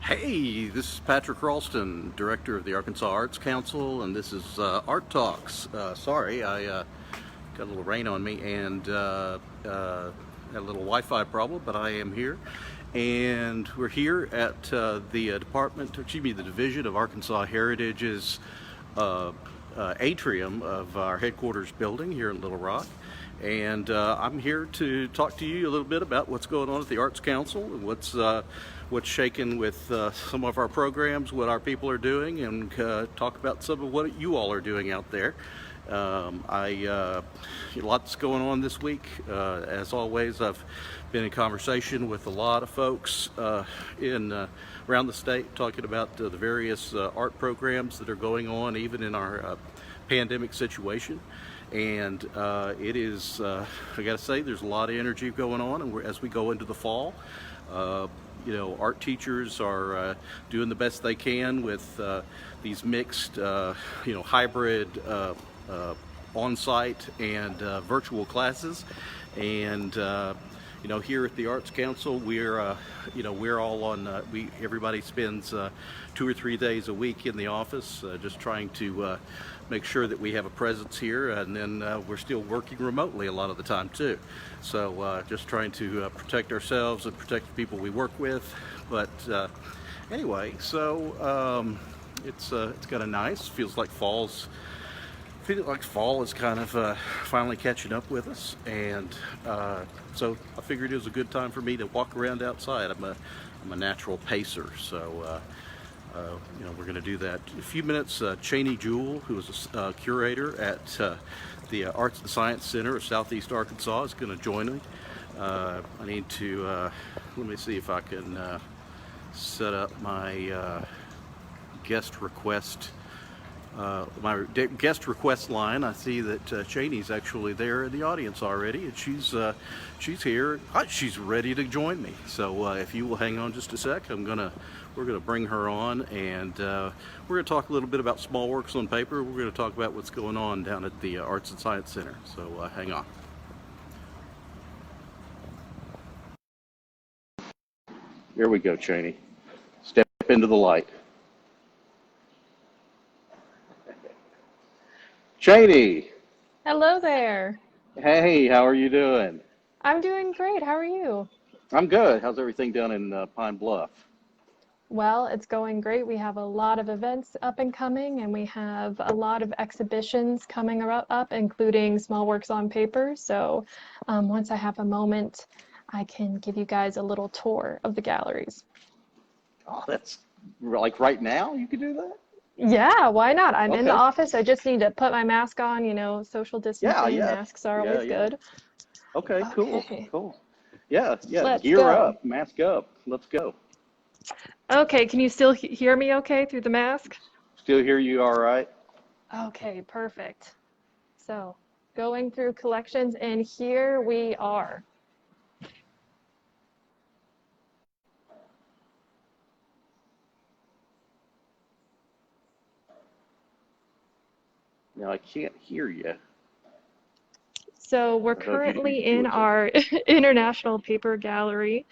Hey, this is Patrick Ralston, Director of the Arkansas Arts Council, and this is Art Talks. Sorry, I got a little rain on me and had a little Wi-Fi problem, but I am here. And we're here at the the Division of Arkansas Heritage's uh, atrium of our headquarters building here in Little Rock. And I'm here to talk to you a little bit about what's going on at the Arts Council and what's shaking with some of our programs, what our people are doing, and talk about some of what you all are doing out there. Lots going on this week. As always, I've been in conversation with a lot of folks in around the state, talking about the various art programs that are going on, even in our pandemic situation. And it is, I gotta say, there's a lot of energy going on, and as we go into the fall, art teachers are doing the best they can with these mixed, hybrid on-site and virtual classes. And here at the Arts Council, we're all on. Everybody spends 2 or 3 days a week in the office, just trying to make sure that we have a presence here, and then we're still working remotely a lot of the time too. So just trying to protect ourselves and protect the people we work with. But anyway, so it's kind of nice. Feels like fall is kind of finally catching up with us, and so I figured it was a good time for me to walk around outside. I'm a natural pacer, so we're going to do that in a few minutes. Cheney Jewell, who is a curator at the Arts and Science Center of Southeast Arkansas, is going to join me. I need to let me see if I can set up my guest request. My guest request line. I see that Cheney's actually there in the audience already, and she's here. She's ready to join me. So if you will hang on just a sec, we're gonna bring her on, and we're gonna talk a little bit about small works on paper. We're gonna talk about what's going on down at the Arts and Science Center. So hang on. Here we go, Cheney. Step into the light. Cheney, Hello there. hey, how are you doing? I'm doing great. How are you? I'm good. How's everything down in Pine Bluff? Well, it's going great. We have a lot of events up and coming, and we have a lot of exhibitions coming up, including Small Works on Paper. So once I have a moment, I can give you guys a little tour of the galleries. Oh, that's like right now you could do that? Yeah, why not? I'm in the Okay. office. I just need to put my mask on, social Yeah, distancing. yeah. Masks are Yeah, always yeah. good. Okay, cool, Okay, cool. Yeah, yeah. let's Gear go. up, mask up. Let's go. Okay, can you still hear me okay through the mask? Still hear you all right? Okay, perfect. So, going through collections, and here we are. Now I can't hear you. So, we're I don't know if currently you in were saying. our International Paper Gallery.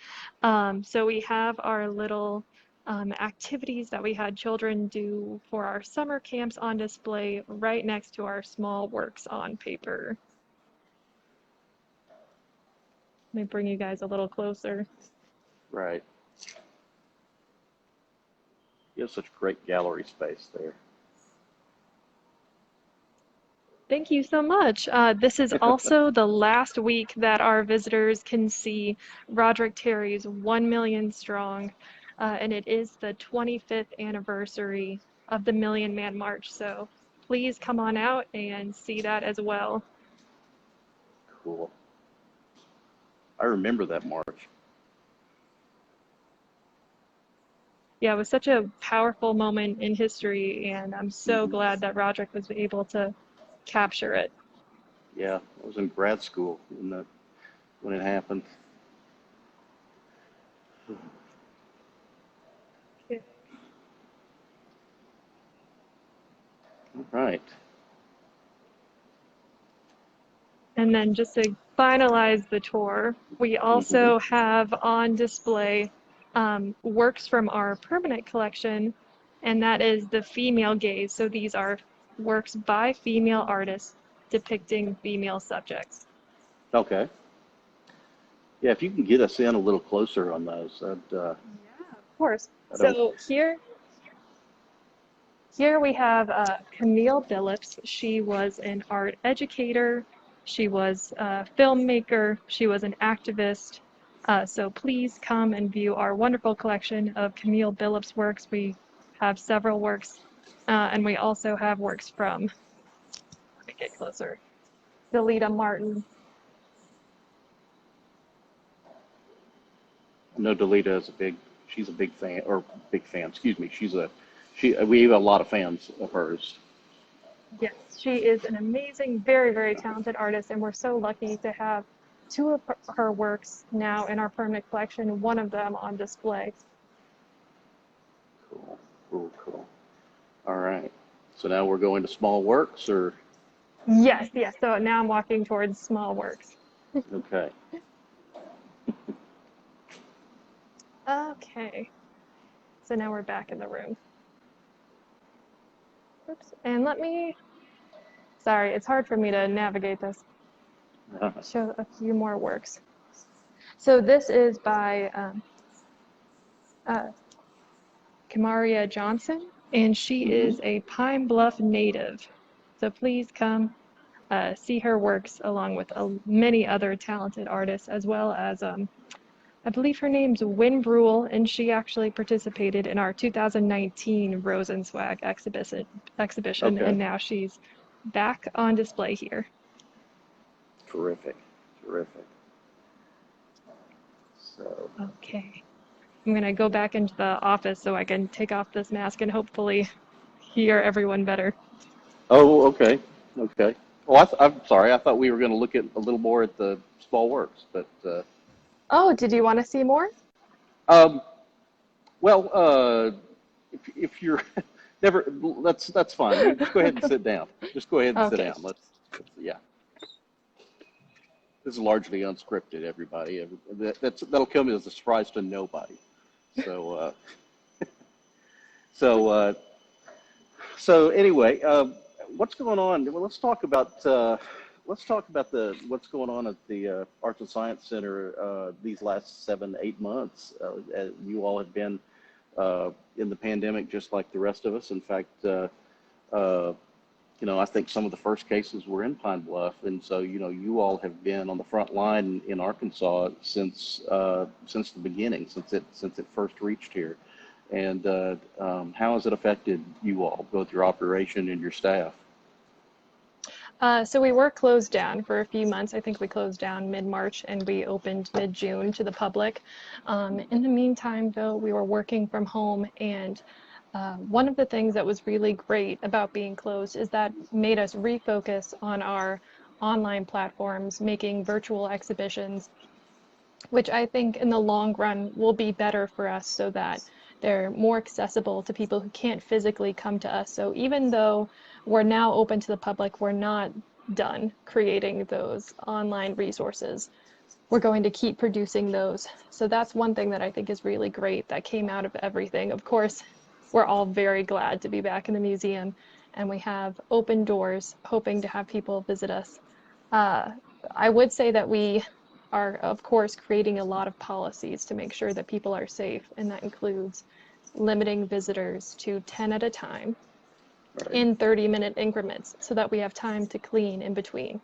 So, we have our little activities that we had children do for our summer camps on display right next to our small works on paper. Let me bring you guys a little closer. Right. You have such great gallery space there. Thank you so much. This is also the last week that our visitors can see Roderick Terry's 1 Million Strong, and it is the 25th anniversary of the Million Man March. So please come on out and see that as well. Cool. I remember that march. Yeah, it was such a powerful moment in history, and I'm so Hmm. glad that Roderick was able to capture it. Yeah, I was in grad school when it happened. All right. And then just to finalize the tour, we Mm-hmm. also have on display works from our permanent collection, and that is the female gaze. So these are works by female artists depicting female subjects. Okay. Yeah, if you can get us in a little closer on those, Yeah, of course. I don't. So here we have Camille Billups. She was an art educator, she was a filmmaker, she was an activist. So please come and view our wonderful collection of Camille Billups works. We have several works, and we also have works from, let me get closer, Delita Martin. I know Delita is she's a big fan, excuse me. We have a lot of fans of hers. Yes, she is an amazing, very, very talented artist, and we're so lucky to have two of her works now in our permanent collection, one of them on display. Cool, cool, cool. All right. So now we're going to small works, or Yes, yes. So now I'm walking towards small works. okay. Okay. So now we're back in the room. Oops. And sorry, it's hard for me to navigate this. Show a few more works. So this is by uh, Kamaria Johnson, and she Mm-hmm. is a Pine Bluff native. So please come see her works along with many other talented artists, as well as I believe her name's Wynn Brule, and she actually participated in our 2019 Rosenswag exhibition, Okay. and now she's back on display here. Terrific, terrific. So. Okay. I'm gonna go back into the office so I can take off this mask and hopefully hear everyone better. Oh, okay, okay. Well, I'm sorry. I thought we were going to look at a little more at the small works, but Oh, did you want to see more? um, well, if you're never, that's fine. You just go ahead and sit down. Just go ahead and sit Okay. down. Yeah. This is largely unscripted, everybody. That'll come as a surprise to nobody. So, so, uh, so anyway, what's going on? Well, let's talk about what's going on at the Arts and Science Center these last 7, 8 months. You all have been in the pandemic just like the rest of us. In fact, uh, I think some of the first cases were in Pine Bluff, and so you all have been on the front line in Arkansas since the beginning, since it first reached here. And how has it affected you all, both your operation and your staff? So we were closed down for a few months. I think we closed down mid-March and we opened mid-June to the public. In the meantime, though, we were working from home, and one of the things that was really great about being closed is that made us refocus on our online platforms, making virtual exhibitions, which I think in the long run will be better for us so that they're more accessible to people who can't physically come to us. So even though we're now open to the public, we're not done creating those online resources. We're going to keep producing those. So that's one thing that I think is really great that came out of everything. Of course, we're all very glad to be back in the museum, and we have open doors, hoping to have people visit us. Uh, I would say that we are, of course, creating a lot of policies to make sure that people are safe, and that includes limiting visitors to 10 at a time Right. in 30-minute increments so that we have time to clean in between.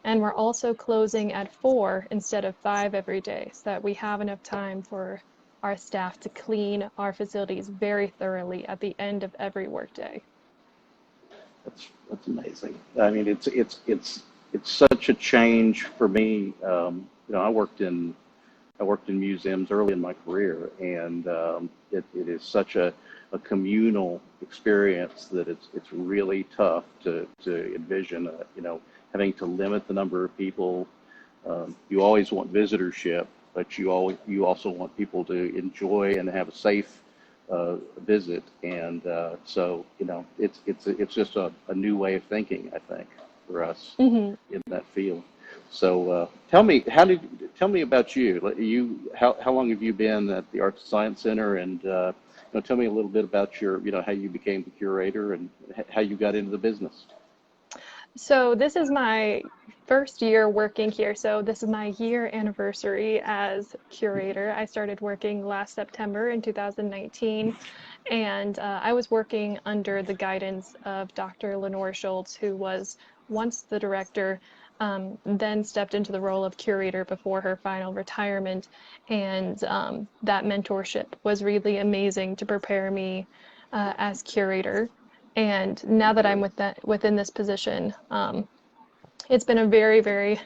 And we're also closing at 4 instead of 5 every day so that we have enough time for our staff to clean our facilities very thoroughly at the end of every workday. That's amazing. I mean, it's such a change for me. I worked in museums early in my career, and it is such a communal experience that it's really tough to envision. Having to limit the number of people. You always want visitorship, but you also want people to enjoy and have a safe visit, and so it's just a new way of thinking, I think, for us Hmm. in that field. So tell me about you. How long have you been at the Arts and Science Center, and tell me a little bit about your, how you became the curator and how you got into the business. So this is my first year working here. So this is my year anniversary as curator. I started working last September in 2019, and I was working under the guidance of Dr. Lenore Schultz, who was once the director, then stepped into the role of curator before her final retirement. And that mentorship was really amazing to prepare me as curator. And now that I'm within this position, it's been a very, very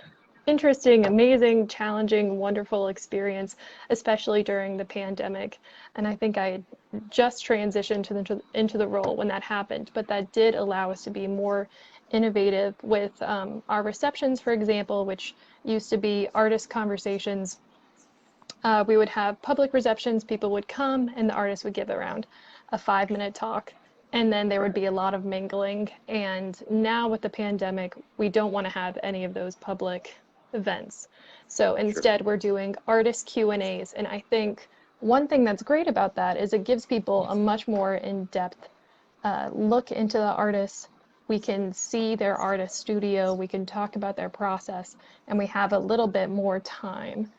interesting, amazing, challenging, wonderful experience, especially during the pandemic. And I think I just transitioned into the role when that happened, but that did allow us to be more innovative with our receptions, for example, which used to be artist conversations. We would have public receptions, people would come, and the artist would give around a 5 minute talk. And then there would Right. be a lot of mingling. And now with the pandemic, we don't want to have any of those public events. So Sure. instead, we're doing artist Q&As. And I think one thing that's great about that is it gives people a much more in-depth look into the artists. We can see their artist studio, we can talk about their process, and we have a little bit more time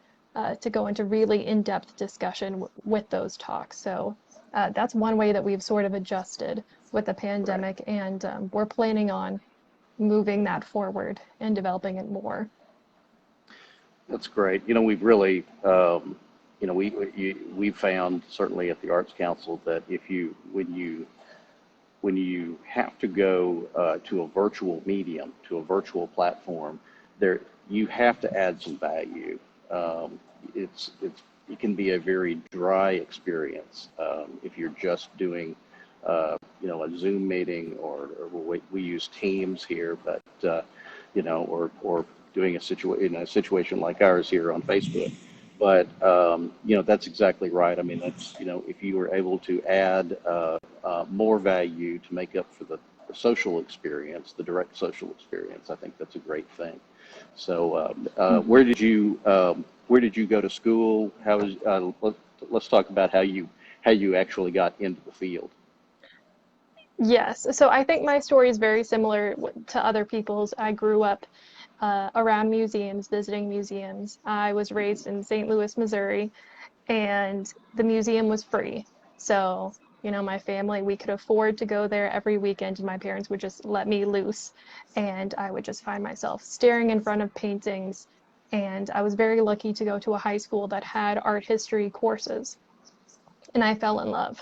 to go into really in-depth discussion with those talks. So that's one way that we've sort of adjusted with the Right. pandemic, and we're planning on moving that forward and developing it more. That's great. We've really, we found certainly at the Arts Council that if you when you have to go to a virtual medium, to a virtual platform, there you have to add some value. Um, it can be a very dry experience if you're just doing a Zoom meeting, or we use Teams here, but or doing in a situation like ours here on Facebook. But that's exactly right. I mean, that's if you were able to add more value to make up for the social experience, the direct social experience, I think that's a great thing. So, Mhm. where did you go to school? Let's talk about how you actually got into the field. Yes, so I think my story is very similar to other people's. I grew up around museums, visiting museums. I was raised in St. Louis, Missouri, and the museum was free. So, my family, we could afford to go there every weekend, and my parents would just let me loose, and I would just find myself staring in front of paintings. And I was very lucky to go to a high school that had art history courses, and I fell in love.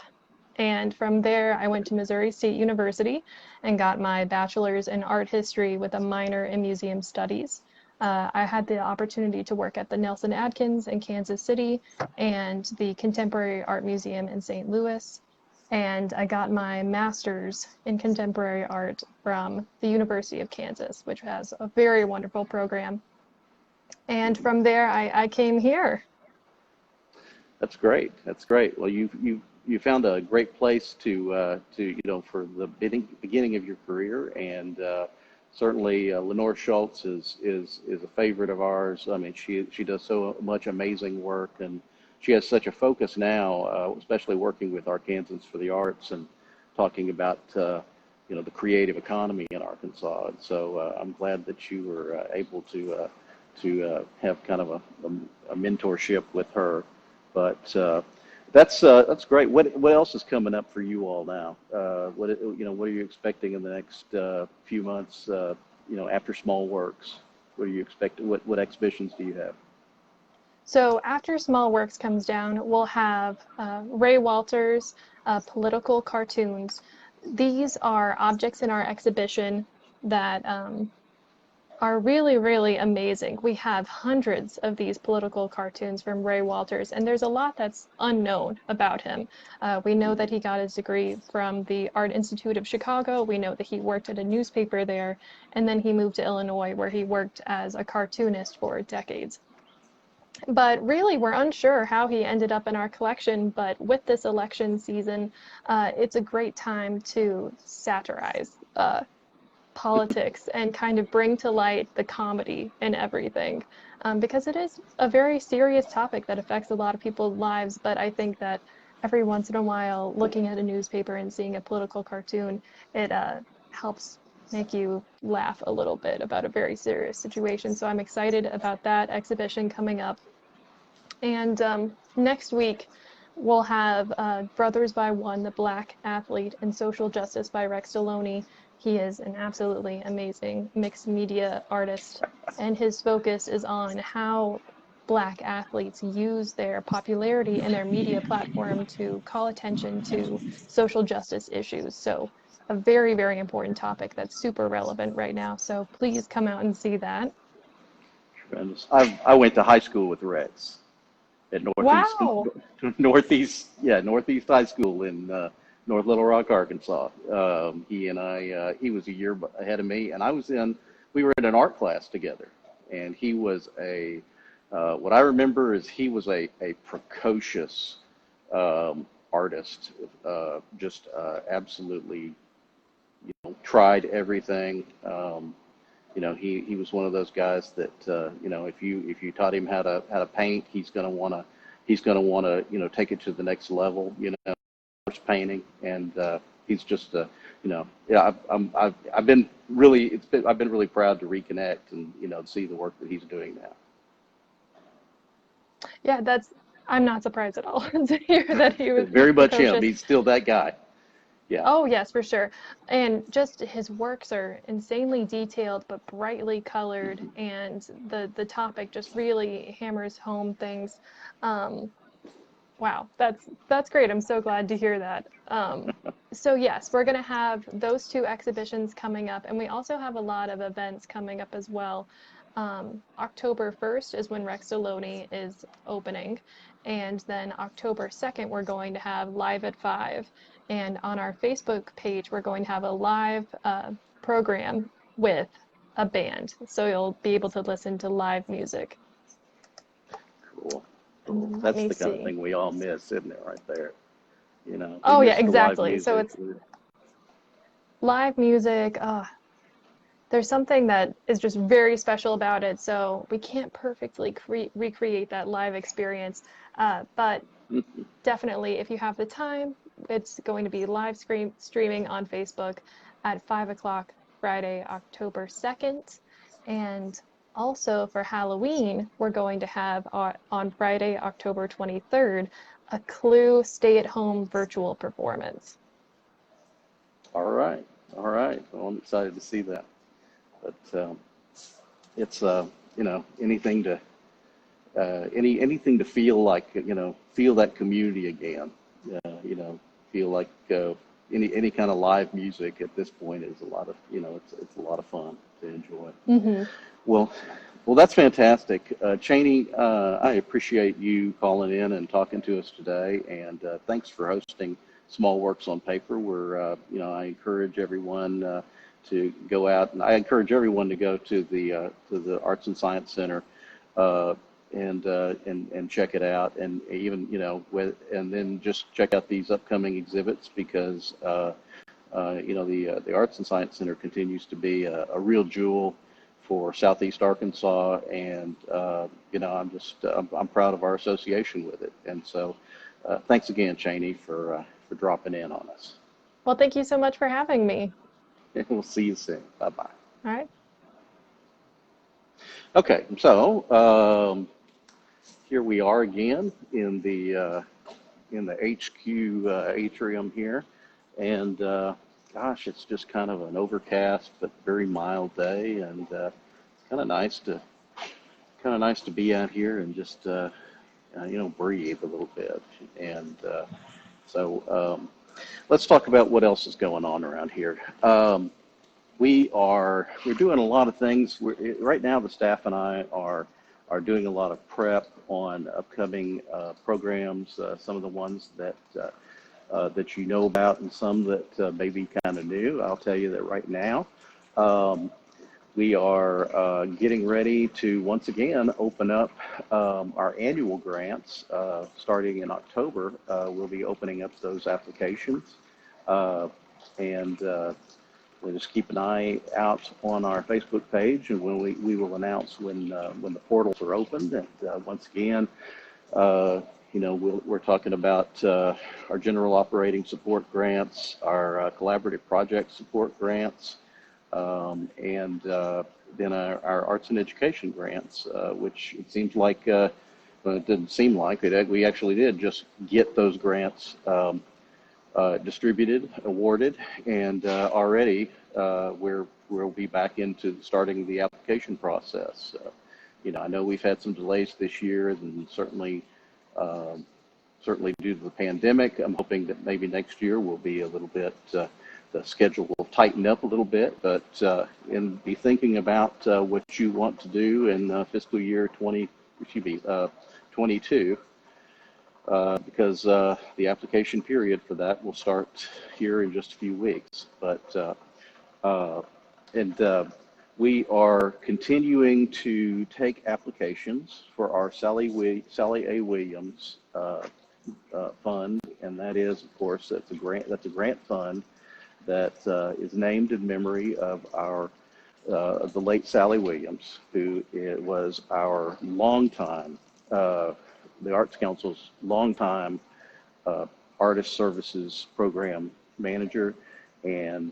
And from there, I went to Missouri State University and got my bachelor's in art history with a minor in museum studies. I had the opportunity to work at the Nelson Atkins in Kansas City and the Contemporary Art Museum in St. Louis. And I got my master's in contemporary art from the University of Kansas, which has a very wonderful program. And Mhm. from there, I came here. That's great. That's great. Well, you found a great place to for the beginning of your career, and certainly Lenore Schultz is a favorite of ours. I mean, she does so much amazing work, and she has such a focus now, especially working with Arkansans for the Arts and talking about the creative economy in Arkansas. And so I'm glad that you were able to have kind of a mentorship with her. But that's great. What else is coming up for you all now? What are you expecting in the next few months? After Small Works, what are you expecting? What exhibitions do you have? So after Small Works comes down, we'll have Ray Walters' political cartoons. These are objects in our exhibition that are really, really amazing. We have hundreds of these political cartoons from Ray Walters, and there's a lot that's unknown about him. We know that he got his degree from the Art Institute of Chicago. We know that he worked at a newspaper there, and then he moved to Illinois, where he worked as a cartoonist for decades. But really, we're unsure how he ended up in our collection. But with this election season, it's a great time to satirize politics and kind of bring to light the comedy in everything. Because it is a very serious topic that affects a lot of people's lives, but I think that every once in a while, looking at a newspaper and seeing a political cartoon, it helps make you laugh a little bit about a very serious situation. So I'm excited about that exhibition coming up. And next week, we'll have Brothers by One, the Black Athlete, and Social Justice by Rex Deloney. He is an absolutely amazing mixed media artist, and his focus is on how Black athletes use their popularity and their media platform to call attention to social justice issues. So, a very, very important topic that's super relevant right now. So, please come out and see that. Tremendous. I went to high school with Rex at Wow! Northeast High School in North Little Rock, Arkansas. He was a year ahead of me, and we were in an art class together, and he was what I remember is he was a precocious artist, just absolutely, tried everything. He was one of those guys that if you taught him how to paint, he's gonna wanna take it to the next level. Painting, and he's just I've been really proud to reconnect and see the work that he's doing now. Yeah, I'm not surprised at all to hear that he was Very much him. precocious. He's still that guy. Yeah. Oh, yes, for sure. And just his works are insanely detailed but brightly colored, and the topic just really hammers home things. Um, wow, that's great. I'm so glad to hear that. So yes, we're going to have those two exhibitions coming up, and we also have a lot of events coming up as well. October 1st is when Rex Deloney is opening, and then October 2nd we're going to have Live at 5, and on our Facebook page we're going to have a live program with a band, so you'll be able to listen to live music. Cool. Let That's me the kind of see. thing we all miss, isn't it, right there? We Oh yeah, miss the live exactly. So music. it's live music. There's something that is just very special about it. So we can't perfectly recreate that live experience, but definitely, if you have the time, it's going to be live streaming on Facebook at 5 o'clock Friday, October 2nd. And also for Halloween, we're going to have on Friday, October 23rd, a Clue stay-at-home virtual performance. All right. Well, I'm excited to see that. But it's anything to anything to feel like feel that community again. Feel like any kind of live music at this point is a lot of it's a lot of fun to enjoy. Mm-hmm. Well, that's fantastic, Cheney. I appreciate you calling in and talking to us today, and thanks for hosting Small Works on Paper. I encourage everyone to go out, and I encourage everyone to go to the Arts and Science Center and check it out, and even and then just check out these upcoming exhibits, because the Arts and Science Center continues to be a real jewel for Southeast Arkansas, and I'm proud of our association with it. And so thanks again, Cheney, for dropping in on us. Well, thank you so much for having me. We'll see you soon. Bye-bye. All right. Okay, so here we are again in the HQ atrium here, and gosh, it's just kind of an overcast but very mild day, and it's kind of nice to be out here and just breathe a little bit. And so let's talk about what else is going on around here. We're doing a lot of things. Right now, the staff and I are doing a lot of prep on upcoming programs. Some of the ones that you know about, and some that may be kind of new. I'll tell you that right now, we are getting ready to once again open up our annual grants starting in October. We'll be opening up those applications, and just keep an eye out on our Facebook page, and when we will announce when the portals are opened. And once again, we're talking about our general operating support grants, our collaborative project support grants, and then our arts and education grants, which it seems like, well, it didn't seem like it. We actually did just get those grants distributed, awarded, and already we'll be back into starting the application process. I know we've had some delays this year, and certainly due to the pandemic. I'm hoping that maybe next year will be a little bit, the schedule will tighten up a little bit, but be thinking about what you want to do in fiscal year 22. Because the application period for that will start here in just a few weeks. We are continuing to take applications for our Sally A. Williams fund, and that is, of course, that's a grant fund that is named in memory of the late Sally Williams, who was our longtime the Arts Council's longtime artist services program manager. And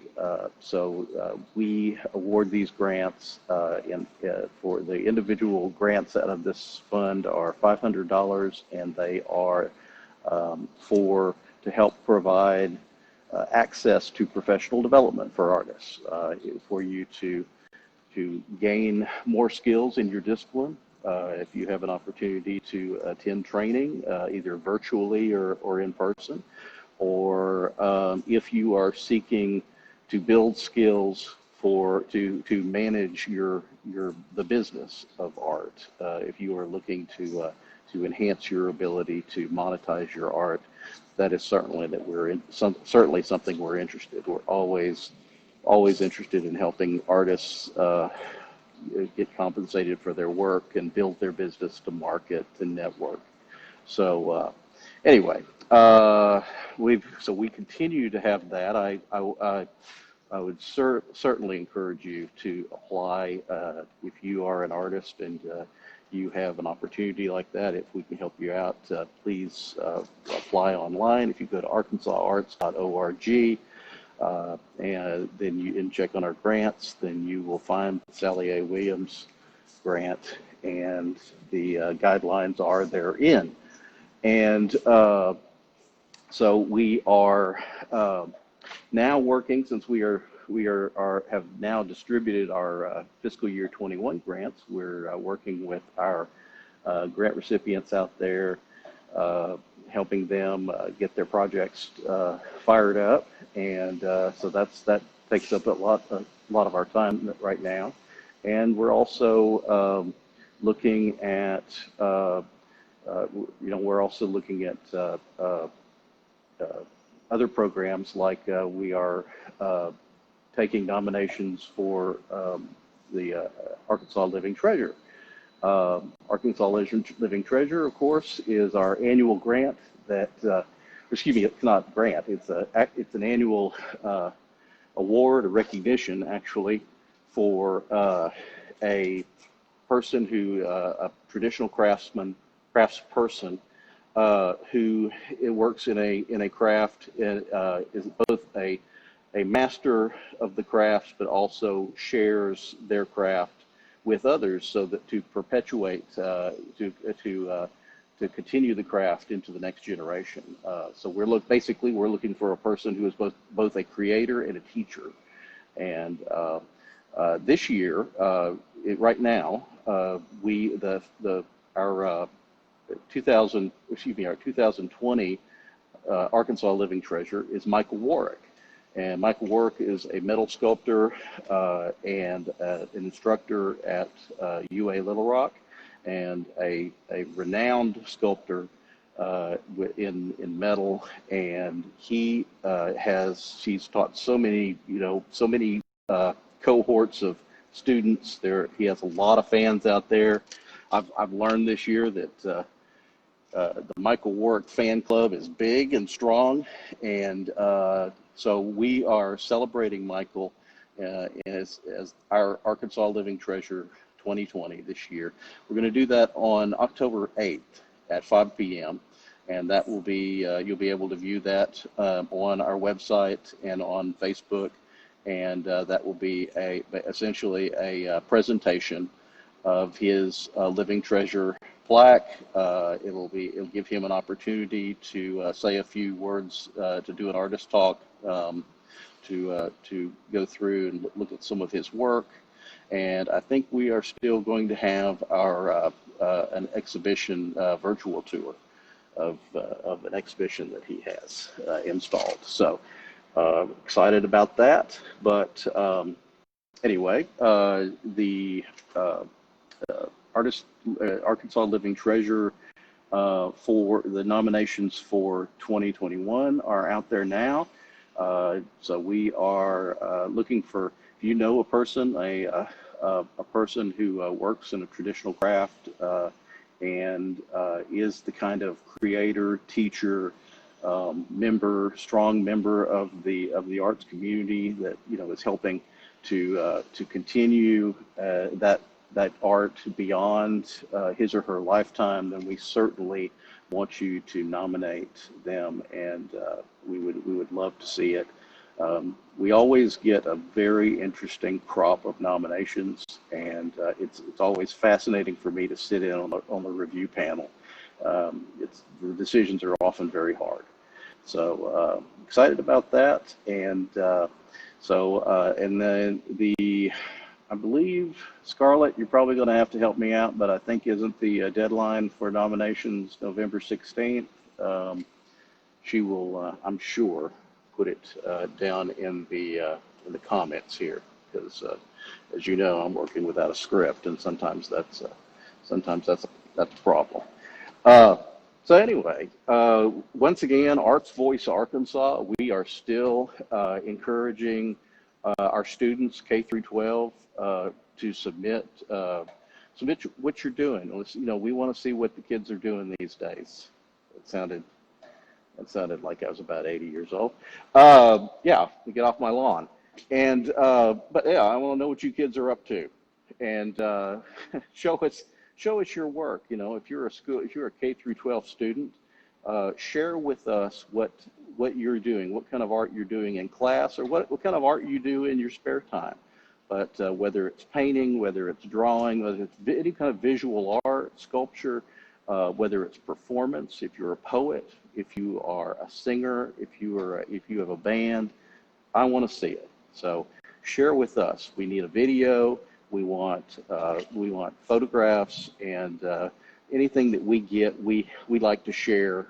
so we award these grants for the individual grants out of this fund are $500, and they are to help provide access to professional development for artists, for you to gain more skills in your discipline. If you have an opportunity to attend training, either virtually or in person, or if you are seeking to build skills to manage the business of art, if you are looking to enhance your ability to monetize your art, that is certainly something we're interested. We're always interested in helping artists get compensated for their work and build their business to market and network. So anyway, we continue to have that. I would certainly encourage you to apply if you are an artist and you have an opportunity like that. If we can help you out, please apply online. If you go to arkansasarts.org, and then you check on our grants, then you will find Sally A. Williams grant, and the guidelines are therein. And so we are now working, since we have now distributed our fiscal year 21 grants. We're working with our grant recipients out there, helping them get their projects fired up, and so that takes up a lot of our time right now. And we're also looking at other programs, like we are taking nominations for the Arkansas Living Treasure. Arkansas Living Treasure, of course, is our annual grant that, excuse me, it's not a grant, it's an annual award or recognition, actually, for a person a traditional craftsperson who works in a craft, is both a master of the craft, but also shares their craft with others, so that to perpetuate, to continue the craft into the next generation. So we're looking for a person who is both a creator and a teacher. And this year, right now, our 2020 Arkansas Living Treasure is Michael Warwick. And Michael Warwick is a metal sculptor and an instructor at UA Little Rock, and a renowned sculptor in metal. And he's taught so many cohorts of students there. He has a lot of fans out there. I've learned this year that the Michael Warwick fan club is big and strong, and so we are celebrating Michael as our Arkansas Living Treasure 2020 this year. We're going to do that on October 8th at 5 p.m. And that will be, you'll be able to view that on our website and on Facebook. And that will be essentially a presentation of his Living Treasure plaque. It'll give him an opportunity to say a few words, to do an artist talk, to go through and look at some of his work. And I think we are still going to have our an exhibition virtual tour of an exhibition that he has installed. So excited about that. But anyway, the Arkansas Living Treasure for the nominations for 2021 are out there now. So we are looking for, if you know a person, a person who works in a traditional craft and is the kind of creator, teacher, strong member of the arts community that is helping to continue that art beyond his or her lifetime, then we certainly want you to nominate them, and we would love to see it. We always get a very interesting crop of nominations, and it's always fascinating for me to sit in on the review panel. The decisions are often very hard. So excited about that, and and then I believe, Scarlett, you're probably going to have to help me out, but I think isn't the deadline for nominations November 16th? She will, I'm sure, put it down in the comments here, because as you know, I'm working without a script, and sometimes that's a problem. So anyway, once again, Arts Voice Arkansas, we are still encouraging our students K through 12 to submit what you're doing. We want to see what the kids are doing these days. It sounded like I was about 80 years old. Yeah, to get off my lawn. And but yeah, I want to know what you kids are up to, and show us your work. If you're a K through 12 student, share with us what you're doing, what kind of art you're doing in class, or what kind of art you do in your spare time. But whether it's painting, whether it's drawing, whether it's any kind of visual art, sculpture, whether it's performance, if you're a poet, if you are a singer, if you have a band, I want to see it. So share with us. We need a video. We want photographs, and anything that we get, we like to share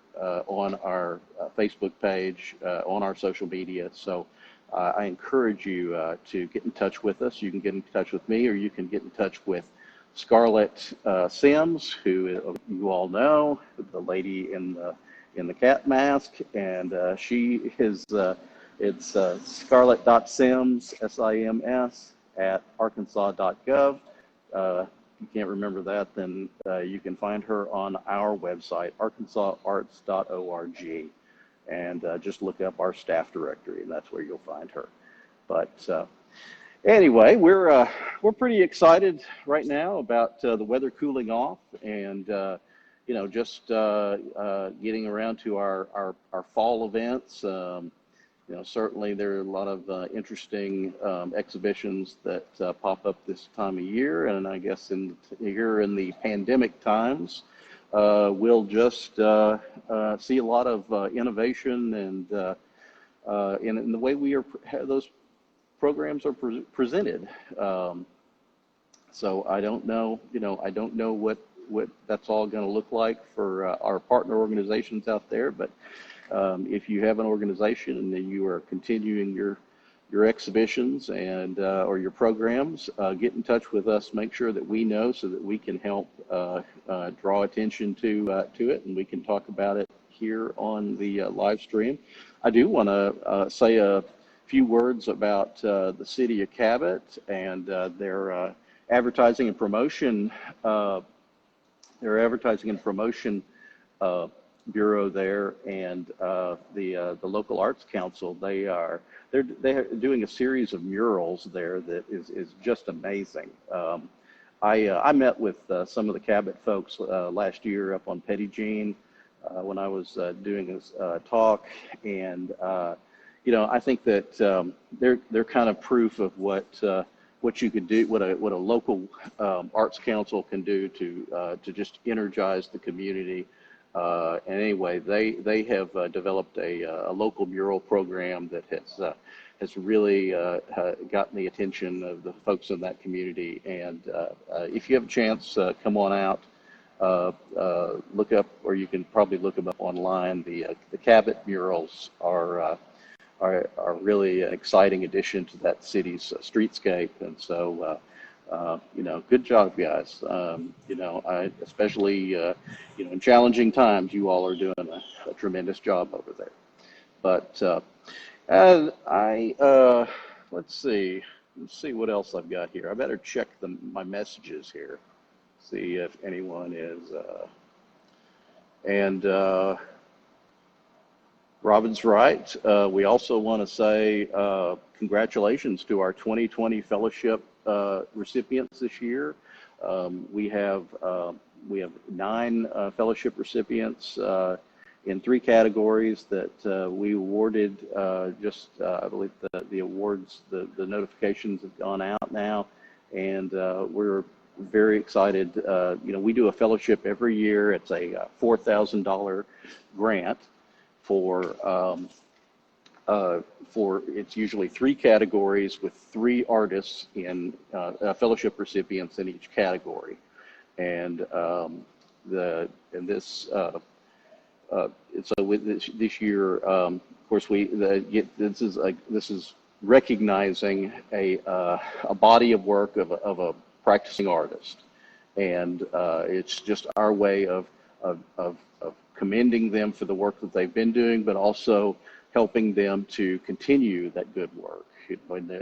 on our Facebook page, on our social media. So I encourage you to get in touch with us. You can get in touch with me, or you can get in touch with Scarlett Sims, who you all know, the lady in the cat mask, and she is it's scarlett.sims, SIMS, at arkansas.gov. If you can't remember that, then you can find her on our website, arkansasarts.org, and just look up our staff directory, and that's where you'll find her. But anyway, we're pretty excited right now about the weather cooling off, and just getting around to our fall events. Certainly there are a lot of interesting exhibitions that pop up this time of year, and I guess here in the pandemic times, we'll just see a lot of innovation and in the way those programs are presented. So I don't know, I don't know what that's all going to look like for our partner organizations out there, but if you have an organization and then you are continuing your exhibitions and or your programs, get in touch with us. Make sure that we know, so that we can help draw attention to it, and we can talk about it here on the live stream. I do want to say a few words about the city of Cabot and their advertising and promotion. bureau there, and the local arts council. They're doing a series of murals there that is just amazing. I met with some of the Cabot folks last year up on Petty Jean when I was doing a talk, and I think that they're kind of proof of what you could do, what a local arts council can do to just energize the community. And anyway, they have developed a local mural program that has really gotten the attention of the folks in that community. And if you have a chance, come on out, look up, or you can probably look them up online. The Cabot murals are really an exciting addition to that city's streetscape. And so, good job, guys. Especially, in challenging times, you all are doing a tremendous job over there. But let's see what else I've got here. I better check my messages here, see if anyone is, and Robin's right. We also want to say congratulations to our 2020 fellowship recipients this year. We have 9 fellowship recipients in 3 categories that we awarded. I believe the awards, the notifications have gone out now, and we're very excited. We do a fellowship every year. It's a $4,000 grant for it's usually 3 categories with 3 artists in fellowship recipients in each category, and so with this year, of course, this is recognizing a body of work of a practicing artist, and it's just our way of commending them for the work that they've been doing, but also helping them to continue that good work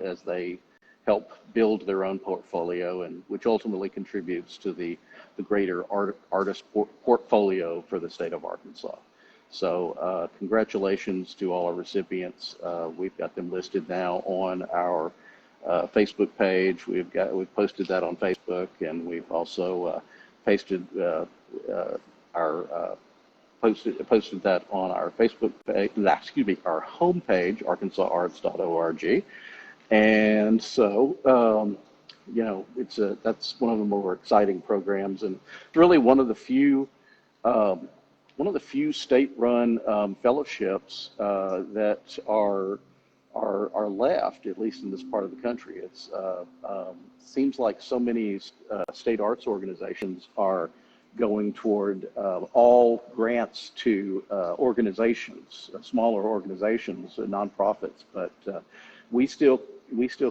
as they help build their own portfolio, and which ultimately contributes to the greater artist portfolio for the state of Arkansas. So congratulations to all our recipients. We've got them listed now on our Facebook page. We've posted that on Facebook, and we've also posted that on our Facebook page, our homepage, arkansasarts.org. And so, that's one of the more exciting programs, and really one of the few state-run fellowships that are left, at least in this part of the country. It's seems like so many state arts organizations are going toward all grants to organizations, smaller organizations, nonprofits, but we still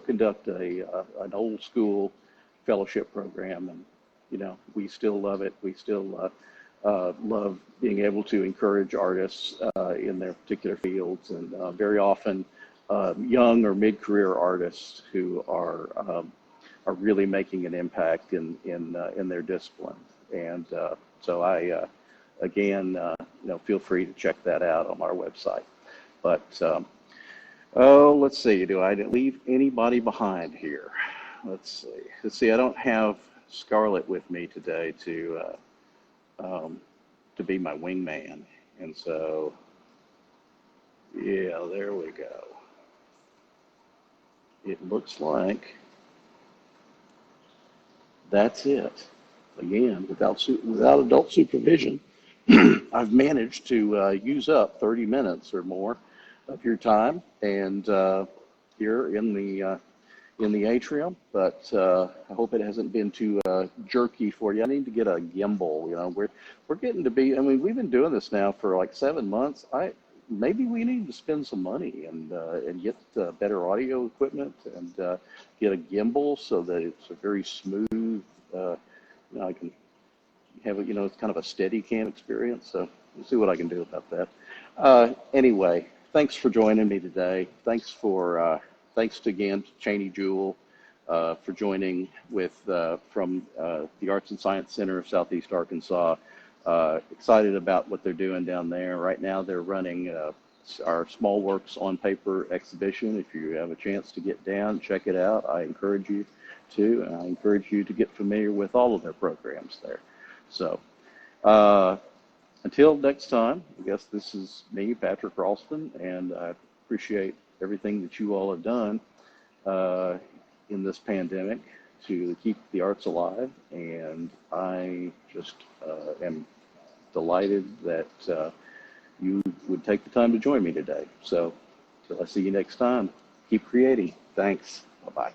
conduct an old school fellowship program, and we still love it. We still love being able to encourage artists in their particular fields, and very often young or mid-career artists who are really making an impact in their discipline. And so I again feel free to check that out on our website. But let's see, do I leave anybody behind here? Let's see. I don't have Scarlett with me today to be my wingman, and so yeah, there we go. It looks like that's it. Again, without adult supervision, I've managed to use up 30 minutes or more of your time, and here in the atrium. But I hope it hasn't been too jerky for you. I need to get a gimbal. We're getting to be. I mean, we've been doing this now for like 7 months. Maybe we need to spend some money and get better audio equipment and get a gimbal so that it's a very smooth. I can have it's kind of a steady cam experience. So we'll see what I can do about that. Anyway, thanks for joining me today. Thanks again to Cheney Jewell for joining from the Arts and Science Center of Southeast Arkansas. excited about what they're doing down there. Right now, they're running our Small Works on Paper exhibition. If you have a chance to get down, check it out. I encourage you to, and I encourage you to get familiar with all of their programs there. So until next time, I guess this is me, Patrick Ralston, and I appreciate everything that you all have done in this pandemic to keep the arts alive. And I just am delighted that you would take the time to join me today. So till I see you next time, keep creating. Thanks. Bye-bye.